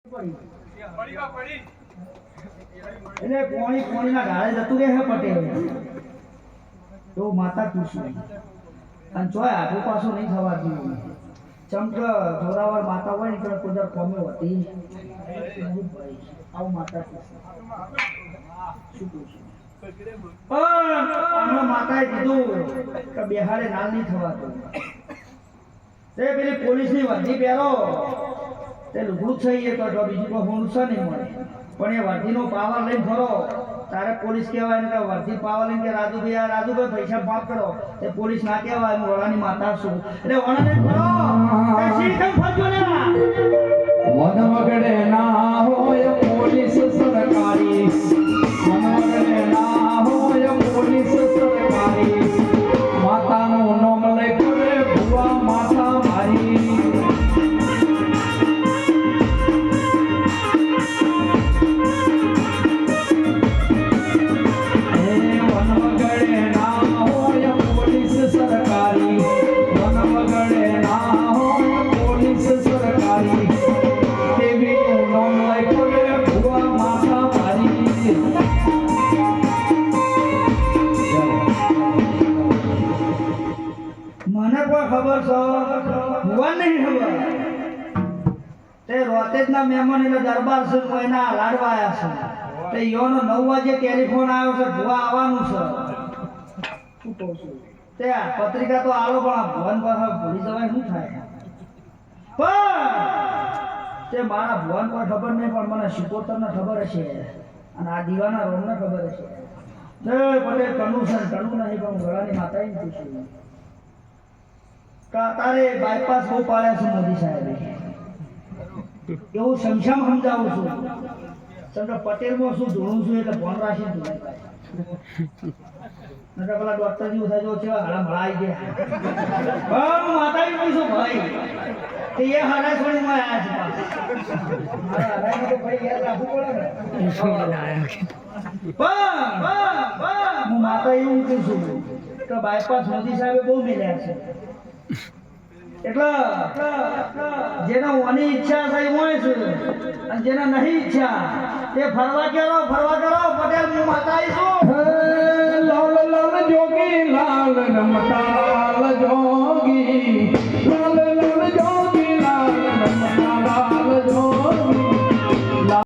એટલે કોણીના ગાળે જતું રહે હે પટેલ તો માતા પૂછ્યું અને જોય આગુ પાછું નહીં થવા દીધું ચમક જોરાવર માતા હોય ને તો કુદર કોમે હતી આવું માતા પૂછ્યું શું પૂછ્યું પણ માતાએ કીધું કે બેહાડે નાલ નહીં થવાતું તે પેલી પોલીસની વર્દી પહેરો તે લુગડું થઈ તો બીજું કોઈ હોનું છે નહીં મળે પણ એ વર્દીનો પાવર લઈને ફરો તારે પોલીસ કહેવાય ને કે વર્દી પાવર લઈને કે રાજુભાઈ પૈસા માફ કરો એ પોલીસ ના કહેવાય હું વડાની માતા છું એટલે વડાને ફરો એ શીખમ ફરજો ને વન વગડે ના હોય પોલીસ સરકારી વન વગડે ના હોય પોલીસ સરકારી માતાનું નામ લઈ કરે ભુવા માતા મારી મહેમાન એટલે દરબાર છે કોઈના લાડવાયા છે તે યોનો 9 વાગે ટેલિફોન આવ્યો છે ભુવા આવવાનું છે શું કહું છું તે પત્રિકા તો આલો પણ ભવન પર ભૂલી જવાય શું થાય પણ તે મારા ભવન પર ખબર નહીં પણ મને શિકોતરને ખબર હશે અને આ દીવાના રોમને ખબર હશે જય પટેલ કણું છે કણું નહીં પણ ગળાની માતાએ પૂછ્યું તારે બાયપાસ બહુ પાડ્યા છે મોદી સાહેબે એવું સમજામ સમજાવું છું સમજો પટેલમાં શું જોડું છું એટલે ફોન રાખીને જોડું નકર પેલા ડોક્ટર જેવું થાય જો કેવા હળા મળાઈ ગયા પણ માતાજી પૂછું ભાઈ કે એ હારા છોડીમાં આવ્યા છે મારા હરાઈને તો ભાઈ યાદ રાખવું પડે ને પણ હું માતા એવું પૂછું કે બાયપાસ મોદી સાહેબે બહુ મેળ્યા છે એટલે જેના ઓની ઈચ્છા થઈ હોય છે અને જેના નહીં ઈચ્છા તે ફરવા કરો પટેલ હું માતા